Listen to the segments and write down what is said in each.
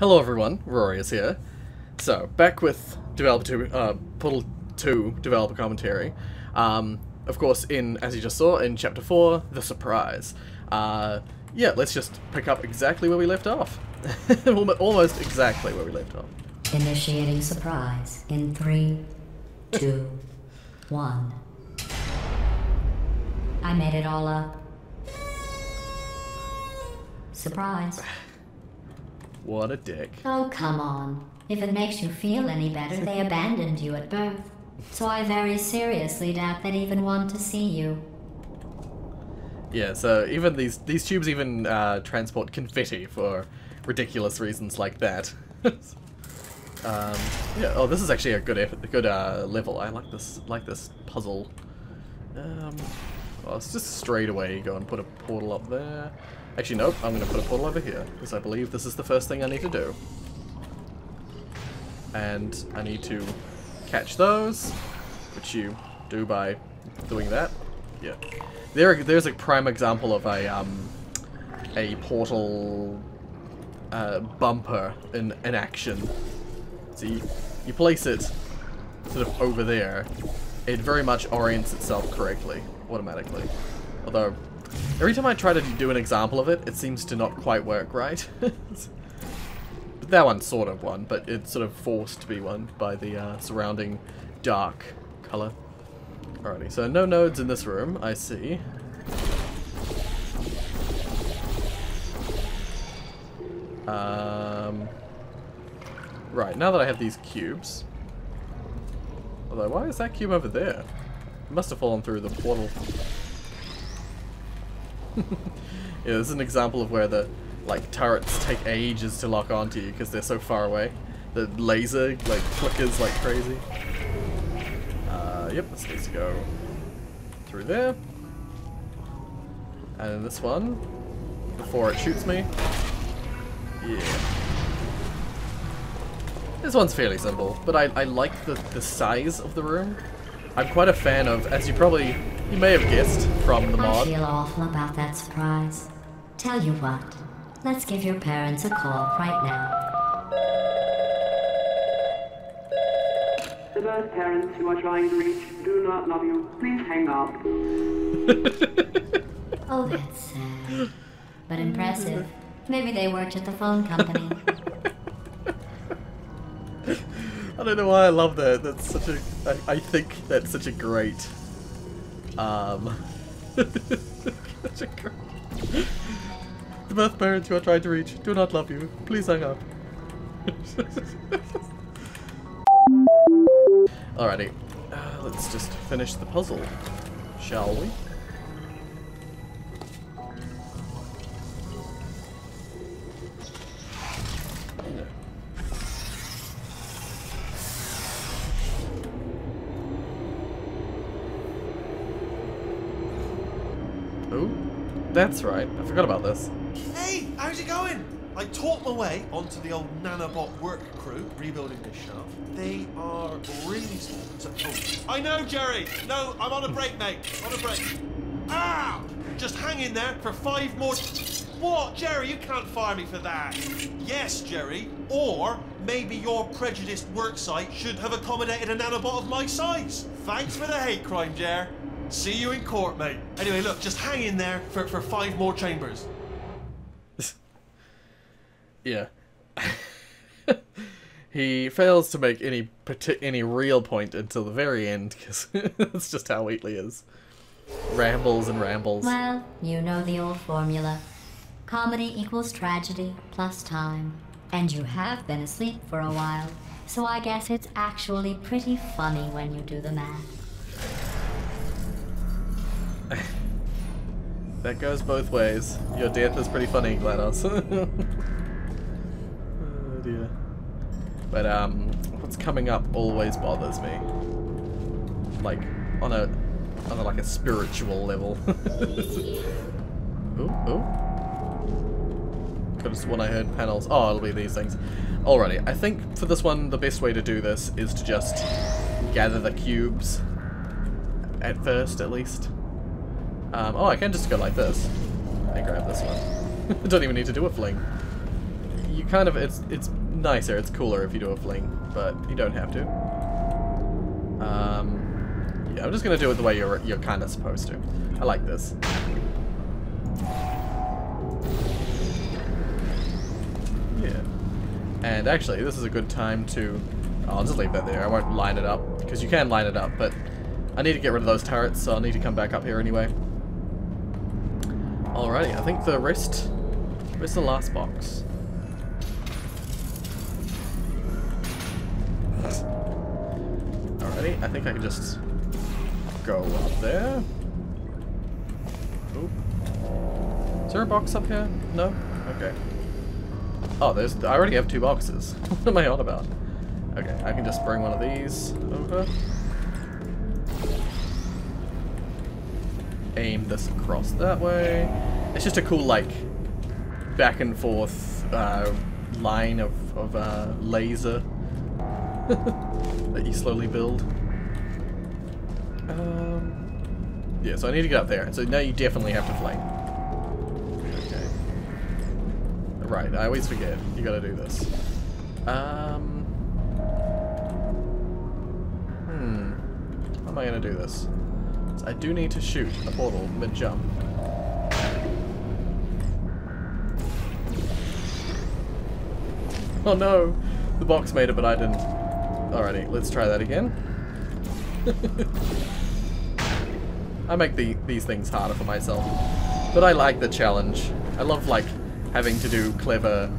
Hello everyone, Rorius here. So, back with Portal 2 developer commentary. Of course, as you just saw, in Chapter 4, the surprise. Yeah, let's just pick up exactly where we left off. Almost exactly where we left off. Initiating surprise in 3, 2, 1. I made it all up. Surprise. What a dick. Oh, come on. If it makes you feel any better, they abandoned you at birth. So I very seriously doubt they'd even want to see you. Yeah, so even these tubes even transport confetti for ridiculous reasons like that. Yeah. Oh, this is actually a good level. I like this puzzle. Well, let's just straight away go and put a portal up there. Actually, nope. I'm going to put a portal over here because I believe this is the first thing I need to do. And I need to catch those, which you do by doing that. Yeah. There's a prime example of a portal bumper in action. So you place it sort of over there. It very much orients itself correctly, automatically. Although, every time I try to do an example of it, it seems to not quite work right. But that one's sort of one, but it's sort of forced to be one by the surrounding dark color. Alrighty, so no nodes in this room, I see. Right, now that I have these cubes. Although, why is that cube over there? It must have fallen through the portal. Yeah, this is an example of where the turrets take ages to lock onto you because they're so far away. The laser flickers like crazy. Yep, this needs to go through there. And this one before it shoots me. Yeah. This one's fairly simple, but I like the size of the room. I'm quite a fan of, as you may have guessed from the mod. I feel awful about that surprise. Tell you what, let's give your parents a call right now. The birth parents you are trying to reach do not love you. Please hang up. Oh, that's sad. But impressive. Maybe they worked at the phone company. I don't know why I love that. That's such a... I think that's such a great... such a great... The birth parents you are trying to reach do not love you. Please hang up. Alrighty. Let's just finish the puzzle, shall we? Oh, that's right. I forgot about this. Hey, how's it going? I talked my way onto the old nanobot work crew rebuilding this shaft. They are really small. I know, Jerry. No, I'm on a break, mate. On a break. Ah! Just hang in there for 5 more. What, Jerry? You can't fire me for that. Yes, Jerry. Or maybe your prejudiced work site should have accommodated a nanobot of my size. Thanks for the hate crime, Jer. See you in court, mate. Anyway, look, just hang in there for 5 more chambers. Yeah. He fails to make any real point until the very end, because that's just how Wheatley is. Rambles and rambles. Well, you know the old formula. Comedy equals tragedy plus time. And you have been asleep for a while, so I guess it's actually pretty funny when you do the math. That goes both ways. Your death is pretty funny, GLaDOS. Oh dear. But what's coming up always bothers me. Like on a spiritual level. Ooh. Could have sworn I heard panels. Oh, it'll be these things. Alrighty, I think for this one the best way to do this is to just gather the cubes. At first, at least. Oh, I can just go like this. And grab this one. I don't even need to do a fling. you kind of, it's nicer, it's cooler if you do a fling, but you don't have to. Yeah, I'm just gonna do it the way you're kind of supposed to. I like this. Yeah. And actually, this is a good time to... I'll just leave that there. I won't line it up, because you can line it up, but I need to get rid of those turrets, so I'll need to come back up here anyway. Alrighty, I think the rest... Where's the last box? Alrighty, I think I can just go up there. Oop. Is there a box up here? No? Okay. Oh, I already have 2 boxes. What am I on about? Okay, I can just bring one of these over. Aim this across that way. It's just a cool, like, back and forth line of laser that you slowly build. Yeah, so I need to get up there. So now you definitely have to flank. Okay. Right, I always forget. You gotta do this. How am I gonna do this? So I do need to shoot a portal mid-jump. Oh no! The box made it, but I didn't. Alrighty, let's try that again. I make these things harder for myself. But I like the challenge. I love, like, having to do clever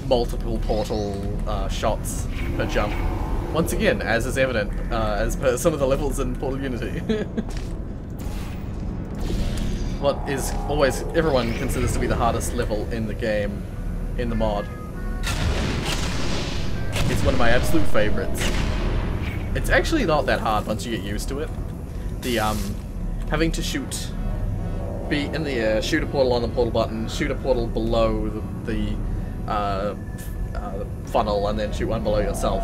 multiple portal shots per jump. Once again, as is evident, as per some of the levels in Portal Unity. What is always, everyone considers to be the hardest level in the game, in the mod. It's one of my absolute favorites. It's actually not that hard once you get used to it. The, having to be in the air, shoot a portal on the portal button, shoot a portal below the funnel, and then shoot one below yourself.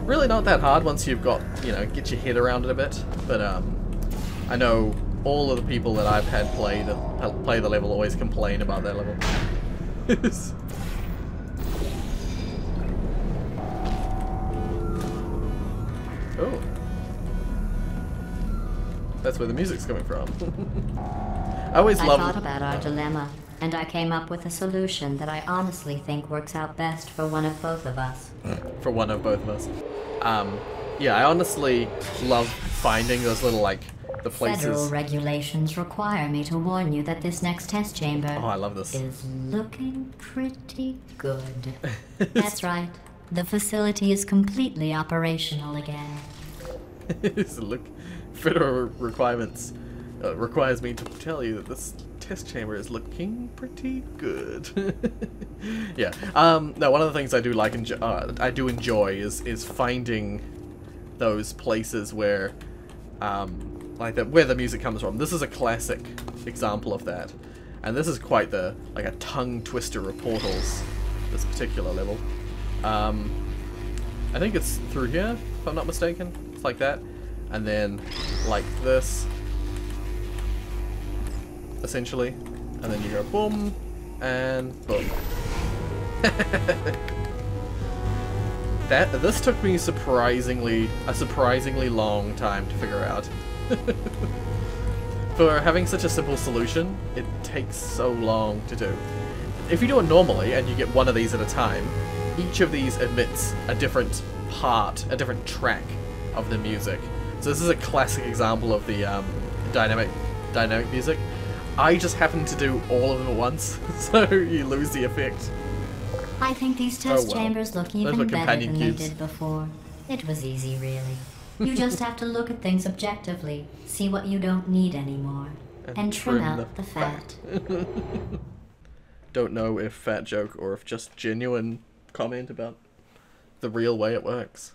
Really not that hard once you've got, you know, get your head around it a bit. But, I know all of the people that I've had play the level always complain about that level. Oh. That's where the music's coming from. I thought about our dilemma, and I came up with a solution that I honestly think works out best for one of both of us. For one of both of us. Yeah, I honestly love finding those little, like, the places. Federal regulations require me to warn you that this next test chamber oh, I love this. Is looking pretty good. That's right. The facility is completely operational again. Look, federal requirements requires me to tell you that this test chamber is looking pretty good. Yeah. No, one of the things I do like, I do enjoy is finding those places where, where the music comes from. This is a classic example of that, and this is quite like a tongue twister of portals. This particular level. I think it's through here, if I'm not mistaken. It's like that, and then like this, essentially, and then you go boom and boom. This took me a surprisingly long time to figure out. For having such a simple solution, it takes so long to do. If you do it normally and you get one of these at a time, each of these emits a different part, a different track of the music. So this is a classic example of the dynamic music. I just happen to do all of them at once, so you lose the effect. I think these test chambers look even better than they did before. It was easy, really. You just have to look at things objectively, see what you don't need anymore, and trim out the fat. Don't know if fat joke or if just genuine comment about the real way it works.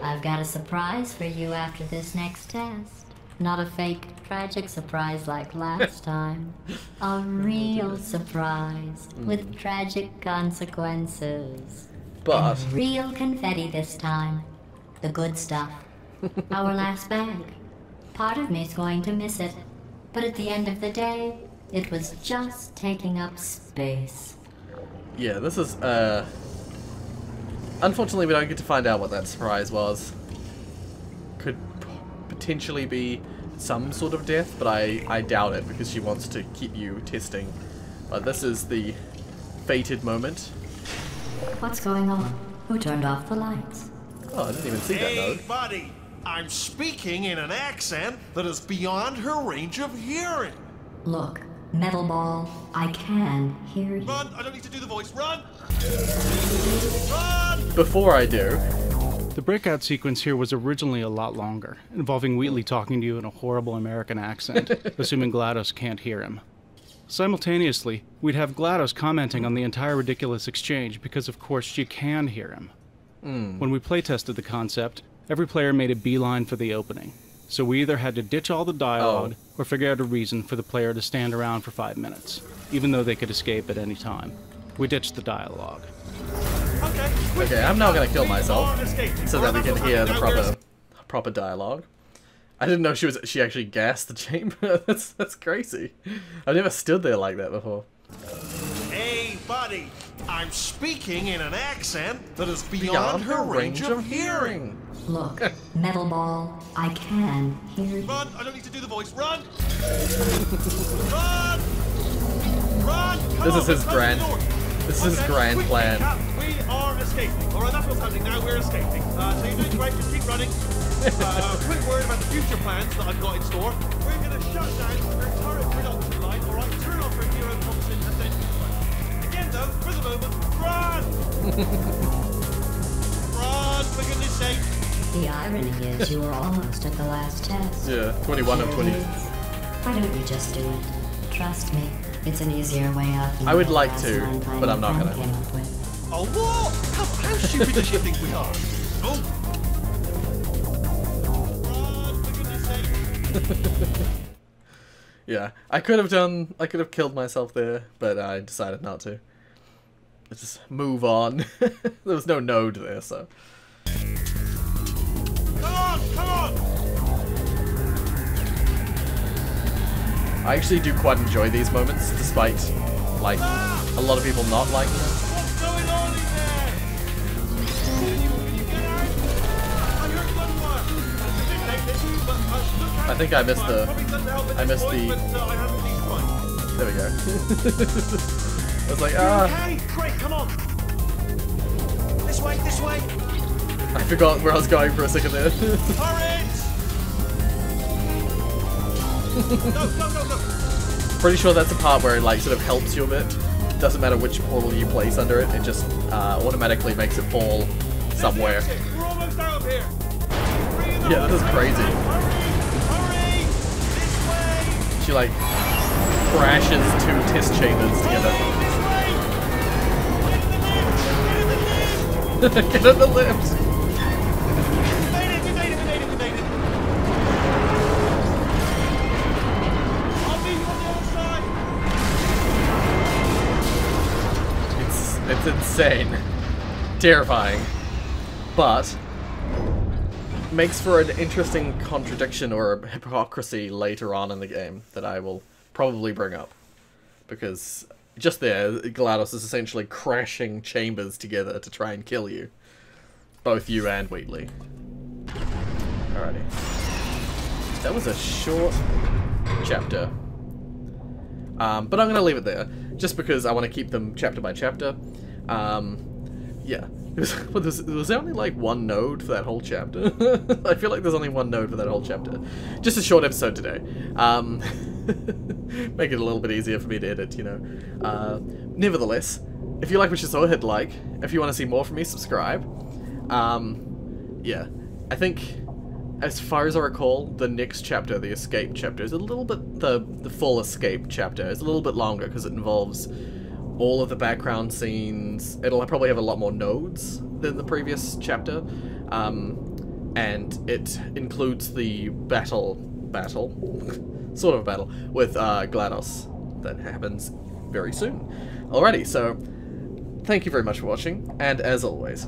I've got a surprise for you after this next test. Not a fake, tragic surprise like last time. A real surprise with tragic consequences. But and real confetti this time. The good stuff. Our last bag. Part of me's going to miss it. But at the end of the day, it was just taking up space. yeah, this is, unfortunately we don't get to find out what that surprise was. Could potentially be some sort of death, but I doubt it because she wants to keep you testing. But this is the fated moment. What's going on? Who turned off the lights? Oh, I didn't even see that Hey, node. buddy! I'm speaking in an accent that is beyond her range of hearing. Look, Metal Ball, I can hear you. Run! I don't need to do the voice. Run! Run! Before I do, The breakout sequence here was originally a lot longer, involving Wheatley talking to you in a horrible American accent, assuming GLaDOS can't hear him. Simultaneously, we'd have GLaDOS commenting on the entire ridiculous exchange because of course she can hear him. When we playtested the concept, every player made a beeline for the opening, so we either had to ditch all the dialogue or figure out a reason for the player to stand around for 5 minutes, even though they could escape at any time. We ditched the dialogue. okay, I'm now gonna kill myself so that we can hear the proper dialogue. I didn't know she actually gassed the chamber. that's crazy. I've never stood there like that before. Hey, buddy! I'm speaking in an accent that is beyond her range of hearing. Look, Metal Ball, I can hear you. Run! I don't need to do the voice. Run! Run! Run! This is his grand plan. We are escaping. Alright, that's what's happening now. We're escaping. So you're doing great. Just keep running. Quick word about the future plans that I've got in store. We're going to shut down your turret production line. Alright, turn off your Hero Thompson and then again, though, for the moment, run! Run, for goodness sake. The irony is you were almost at the last test. Yeah, 21 of 20. Why don't you just do it? Trust me, it's an easier way out. than I would the like last to, line but I'm my not friend gonna. came up with. Oh, what? How stupid does she think we are? Oh! Run, for goodness sake. Yeah, I could have killed myself there, but I decided not to. Let's just move on. There was no node there, so. Come on, come on! I actually do quite enjoy these moments, despite, like, a lot of people not liking them. What's going on in there? Can you get out? I heard gunfire. I didn't take this, but look I think I missed the. Probably doesn't help at I this missed point, the. but, I haven't been fine. There we go. I was like, Okay, great, come on. This way, this way. I forgot where I was going for a second there. Turrets! Go. Pretty sure that's the part where it like sort of helps you a bit. Doesn't matter which portal you place under it, it just automatically makes it fall somewhere. We're almost out of here. Yeah, that is crazy. Hurry! This way! She like crashes two test chambers together. This way! Get in the lift! We made it! I'll meet you on the other side! It's insane. Terrifying. But makes for an interesting contradiction or a hypocrisy later on in the game that I will probably bring up. Because just there, GLaDOS is essentially crashing chambers together to try and kill you. Both you and Wheatley. Alrighty. That was a short chapter. But I'm going to leave it there, just because I want to keep them chapter by chapter. Yeah. Was only like one node for that whole chapter. I feel like there's only one node for that whole chapter. Just a short episode today. Make it a little bit easier for me to edit, you know. Nevertheless, if you like what you saw, hit like. If you want to see more from me, subscribe. Yeah. I think, as far as I recall, the next chapter, the escape chapter, is a little bit, the full escape chapter is a little bit longer because it involves all of the background scenes. It'll probably have a lot more nodes than the previous chapter. And it includes the battle, sort of a battle, with GLaDOS that happens very soon. Alrighty, so thank you very much for watching, and as always,